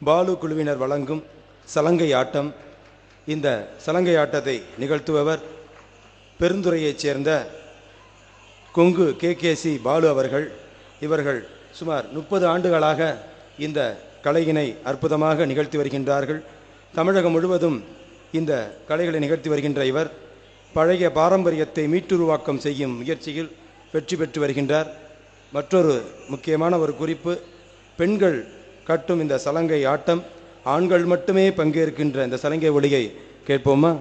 பாலு குழுவினர் வழங்கும் சலங்கை ஆட்டம். இந்த சலங்கை ஆட்டத்தை நிகழ்த்துபவர் பெருந்துறையைச் சேர்ந்த கொங்கு கேகேசி பாலு அவர்கள். இவர்கள் சுமார் 30 ஆண்டுகளாக இந்த கலையினை அற்புதமாக நிகழ்த்தி வருகின்றார்கள். தமிழகம் முழுவதும் இந்த கலைகளை நிகழ்த்தி வருகின்ற இவர் பழைய பாரம்பரியத்தை மீட்டுருவாக்கம் செய்யும் முயற்சியில் வெற்றி பெற்று வருகின்றார். மற்றொரு முக்கியமான ஒரு குறிப்பு, பெண்கள் கட்டும் இந்த சலங்கை ஆட்டம் ஆண்கள் மட்டுமே பங்கேற்கின்ற இந்த சலங்கை ஒலியை கேட்போமா?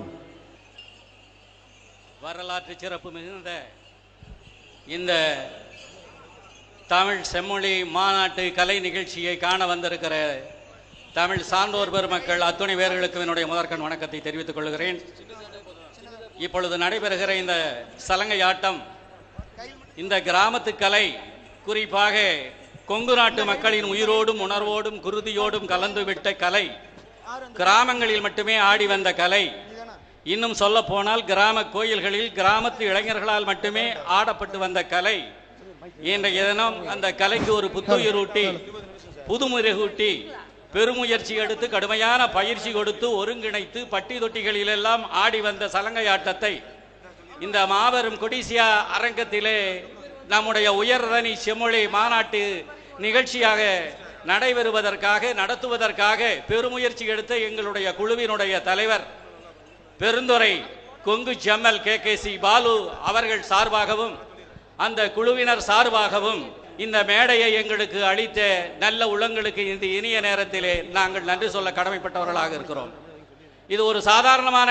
வரலாற்று சிறப்பு மிகுந்த இந்த தமிழ் செம்மொழி மாநாட்டு கலை நிகழ்ச்சியை காண வந்திருக்கிற தமிழ் சான்றோர் பெருமக்கள் அத்துணை பேர்களுக்கும் என்னுடைய முதற்கண் வணக்கத்தை தெரிவித்துக் கொள்கிறேன். இப்பொழுது நடைபெறுகிற இந்த சலங்கை ஆட்டம் இந்த கிராமத்து கலை, குறிப்பாக கொங்கு நாட்டு மக்களின் உயிரோடும் உணர்வோடும் குருதியோடும் கலந்துவிட்ட கலை, கிராமங்களில் மட்டுமே ஆடி வந்த கலை. இன்னும் சொல்ல போனால் கிராம கோயில்களில் கிராமத்து இளைஞர்களால் மட்டுமே ஆடப்பட்டு வந்த கலை இன்றைய தினம் அந்த கலைக்கு ஒரு புத்துயிரூட்டி புதுமுறைகூட்டி பெருமுயற்சி எடுத்து கடுமையான பயிற்சி கொடுத்து ஒருங்கிணைத்து பட்டி தொட்டிகளிலெல்லாம் ஆடி வந்த சலங்கை ஆட்டத்தை இந்த மாபெரும் கொடிசியா அரங்கத்திலே நம்முடைய உயர்தனி செம்மொழி மாநாட்டு நிகழ்ச்சியாக நடத்துவதற்காக பெருமுயற்சி எடுத்த எங்களுடைய குழுவினுடைய தலைவர் பெருந்துறை கொங்கு செம்மல் கேகேசி பாலு அவர்கள் சார்பாகவும் அந்த குழுவினர் சார்பாகவும் இந்த மேடையை எங்களுக்கு அளித்த நல்ல உள்ளங்களுக்கு இந்த இனிய நேரத்திலே நாங்கள் நன்றி சொல்ல கடமைப்பட்டவர்களாக இருக்கிறோம். இது ஒரு சாதாரணமான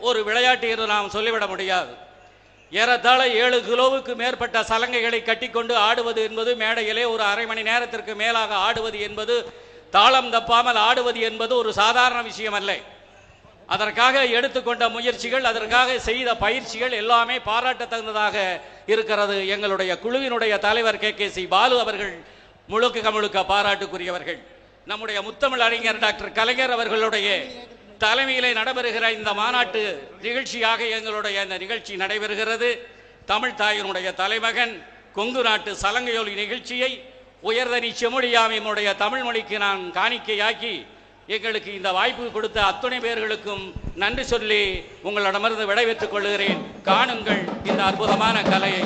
ஒரு விளையாட்டு என்று நாம் சொல்லிவிட முடியாது. ஏறத்தாழ 7 கிலோவுக்கு மேற்பட்ட சலங்கைகளை கட்டிக்கொண்டு ஆடுவது என்பது, மேடையிலே ஒரு அரை மணி நேரத்திற்கு மேலாக ஆடுவது என்பது, தாளம் தப்பாமல் ஆடுவது என்பது ஒரு சாதாரண விஷயம் அல்ல. அதற்காக எடுத்துக்கொண்ட முயற்சிகள், அதற்காக செய்த பயிற்சிகள் எல்லாமே பாராட்டத்தகுந்ததாக இருக்கிறது. எங்களுடைய குழுவினுடைய தலைவர் கேகேசி பாலு அவர்கள் முழுக்க பாராட்டுக்குரியவர்கள். நம்முடைய முத்தமிழ் அறிஞர் டாக்டர் கலைஞர் அவர்களுடைய தலைமையிலே நடைபெறுகிற இந்த மாநாட்டு நிகழ்ச்சியாக எங்களுடைய இந்த நிகழ்ச்சி நடைபெறுகிறது. தமிழ் தாயினுடைய தலைமகன் கொங்கு நாட்டு சலங்கையொலி நிகழ்ச்சியை உயர்தனி செம்மொழியாமையினுடைய தமிழ் மொழிக்கு நான் காணிக்கையாக்கி எங்களுக்கு இந்த வாய்ப்பு கொடுத்த அத்துணை பேர்களுக்கும் நன்றி சொல்லி உங்களிடமிருந்து விடைபெற்றுக் கொள்கிறேன். காணுங்கள் இந்த அற்புதமான கலையை.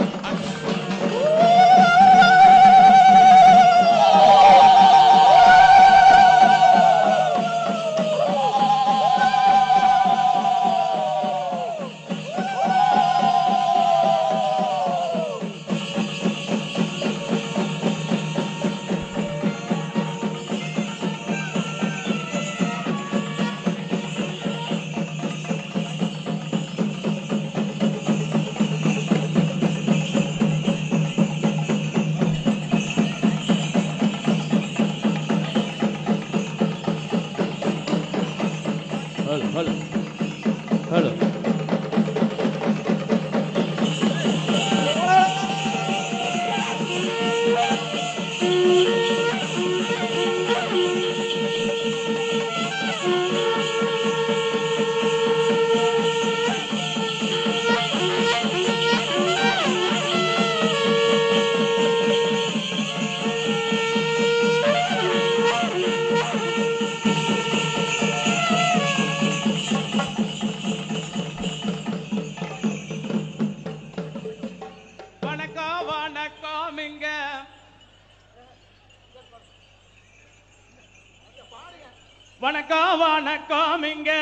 வணக்கம். இங்க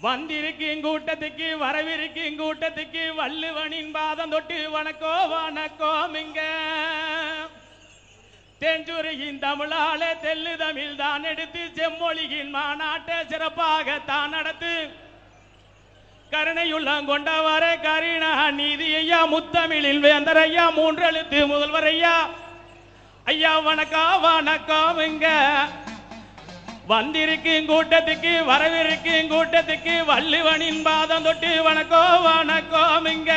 வந்திருக்கும் கூட்டத்துக்கு, வரவிருக்கும் கூட்டத்துக்கு வள்ளுவனின் பாதம் தொட்டு வணக்கம். இங்க தென்சுரையின் தமிழால தெல்லு தமிழ் தான் எடுத்து செம்மொழியின் மாநாட்டை சிறப்பாக தான் நடத்து கருணையுள்ளம் கொண்டவர கருணா நீதி ஐயா, முத்தமிழில் வேந்தர் ஐயா, 3 எழுத்து முதல்வர் ஐயா. ஐயா வணக்கம். இங்க வந்திருக்கும் கூட்டத்துக்கு, வரவிருக்கும் கூட்டத்துக்கு வள்ளுவனின் பாதம் தொட்டு வணக்கம். இங்க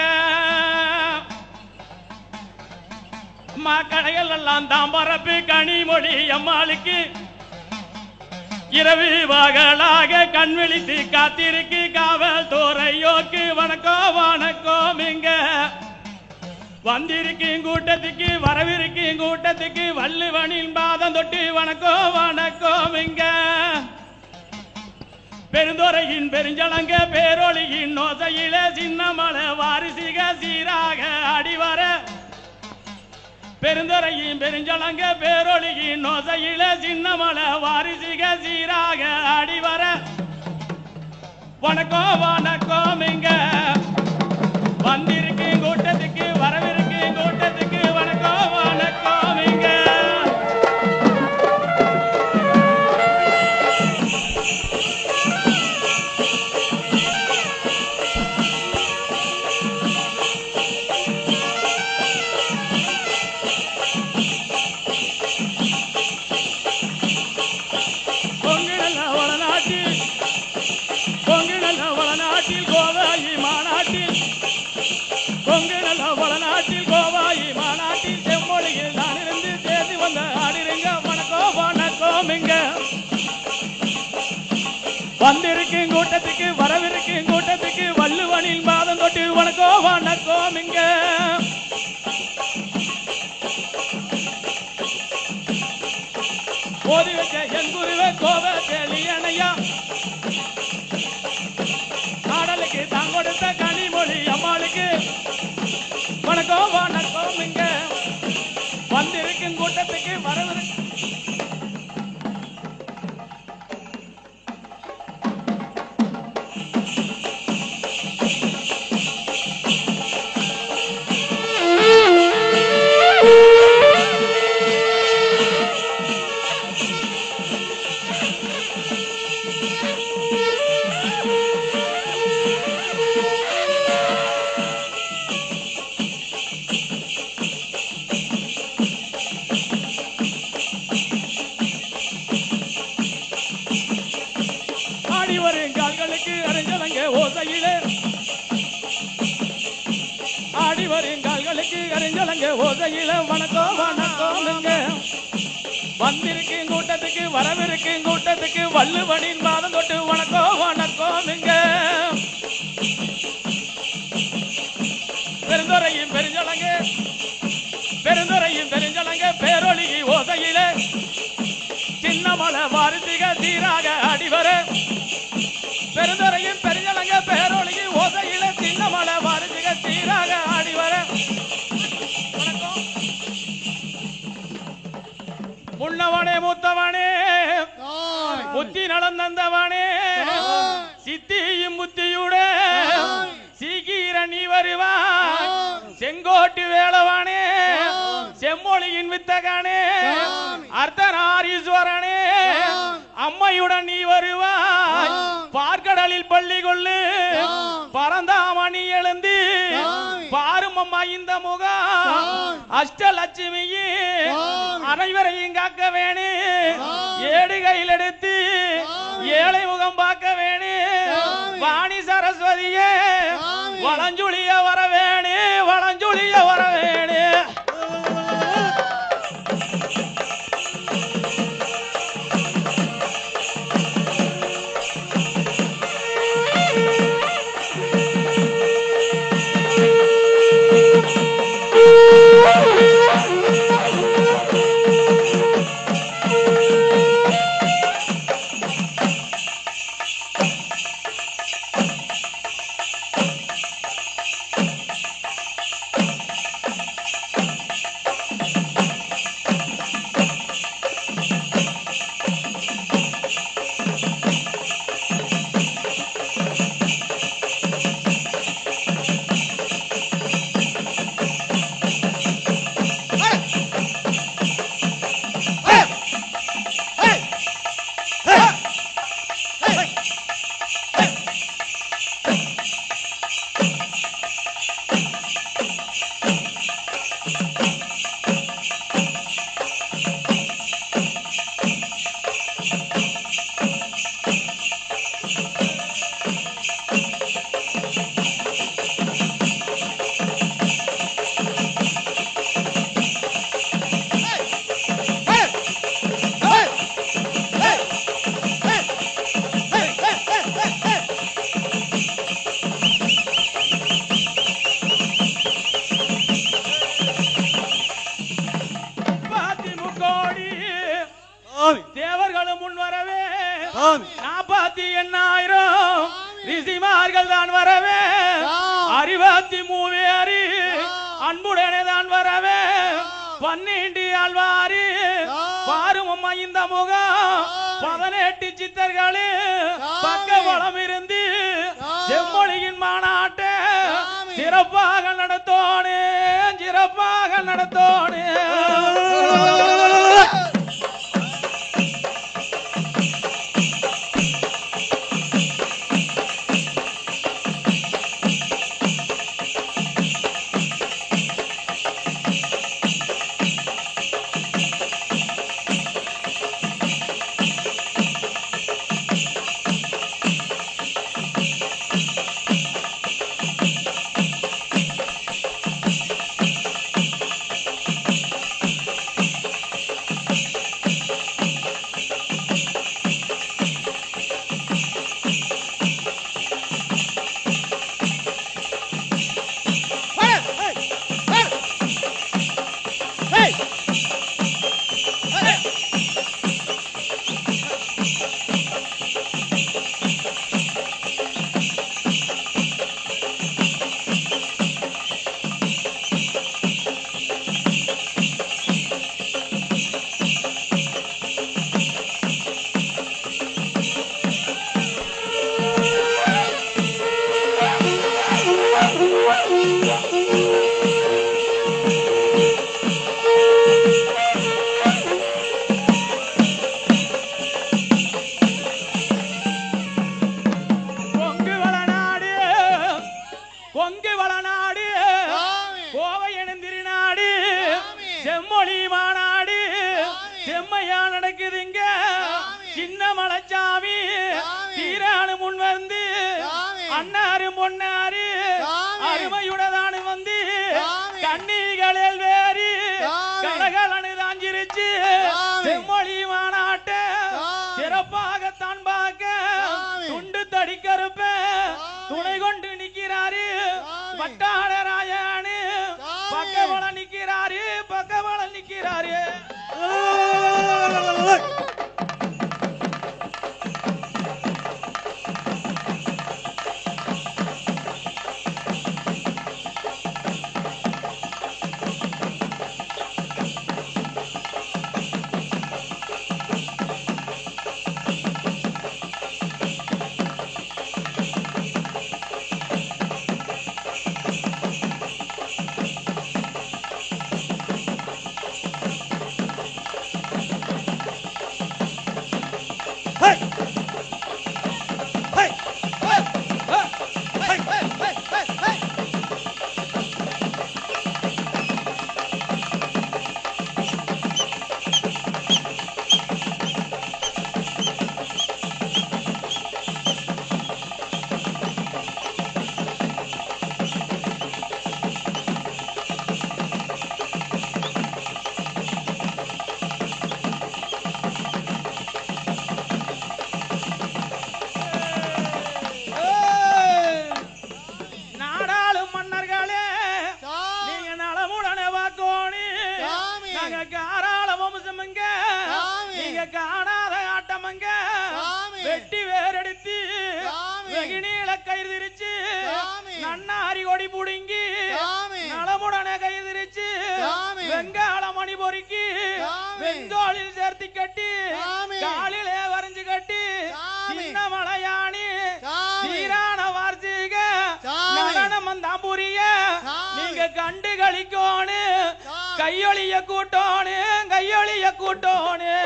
கடைகள் எல்லாம் தான் பரப்பு கனிமொழி அம்மாளுக்கு இரவு பகலாக கண் விழித்து காத்திருக்கு காவல் துறையோக்கு வணக்கம். இங்க வந்திருக்கும் கூட்டத்துக்கு வரவிருக்கும் கூட்டத்துக்கு வள்ளுவனின் பாதம் தொட்டு வணக்கம் வணக்கம் இங்க பெருந்துறையின் பெருஞ்சலங்க பேரொழியின் நோசையில சின்னமலை வாரிசிக சீராக அடிவர பெருந்துறையின் பெருஞ்சலங்க பேரொழியின் நோசையில சின்னமலை வாரிசிக சீராக அடிவர வணக்கம் வணக்கம் இங்க வந்திருக்கு கூட்டத்துக்கு வரவிருக்கு கூட்டத்துக்கு வணக்கம் வணக்கம் இங்க வளநாட்டில் கோவாயி மாநாட்டில் கொங்கு நல்ல வளநாட்டில் கோவாயி மாநாட்டில் செம்மொழியில் நான் இருந்து தேடி வந்த ஆடிருங்க வணக்கம் வணக்கம் இங்க வந்திருக்கும் கூட்டத்துக்கு வரவிருக்கும் கூட்டத்துக்கு வள்ளுவனில் மாதம் தொட்டு வணக்கம் வணக்கம் இங்க ஓதி வச்ச என் குருவே கோவ தெளியனையா காடலுக்கு தான் கொடுத்த கனிமொழி அம்மாளுக்கு வணக்கம் வணக்கம் இங்க வந்திருக்கும் கூட்டத்துக்கு வரவிருக்கு ஆடி வரும் கால்களுக்கு அறிஞ்சலங்க ஓசையில வணக்கம் வணக்கம் வந்திருக்கும் கூட்டத்துக்கு வரவிருக்கும் கூட்டத்துக்கு வள்ளுவனின் மாதம் தொட்டு வணக்கம் வணக்கம் பெருந்துறையும் பெருஞ்சலங்க பேரொழி ஓசையில சின்னமலை வாரிசிக சீராக அடிவர பெருந்துறையும் பெருஞ்சலங்க பேரொழி ஓசையில சின்னமலை வாரிசிக சீராக அடிவர வணக்கம் முன்னவனே மூத்தவனே புத்தி நடந்தவனே சித்தியும் புத்தியுட சீக்கிர நீ வருவாய் செங்கோட்டு வேளவனே செம்மொழியின் வித்தகனே அர்த்தநாரீஸ்வரனே அம்மையுடன் நீ வருவாய் பார்க்கடலில் பள்ளி கொள்ளு பரந்தாமணி எழுந்து பாரும் அம்மா இந்த முகம் அஷ்டலட்சுமியே அனைவரையும் காக்க வேணு ஏடு கையில் எடுத்து ஏழை முகம் பார்க்க வேணு வாணி சரஸ்வதியே வளஞ்சுளிய வர வேணு வளஞ்சுளிய வர வேணு தேவர்களும் முன் வரவே 48,000 ரிஷிமார்கள் தான் வரவே 63 அன்புடனே தான் வரவே 12 ஆழ்வாரி பாரும் இந்த முகம் 18 சித்தர்களே பக்கபலம் இருந்து செம்மொழியின் மாநாட்டை சிறப்பாக நடத்தோனே கையொளிய கூட்டோனே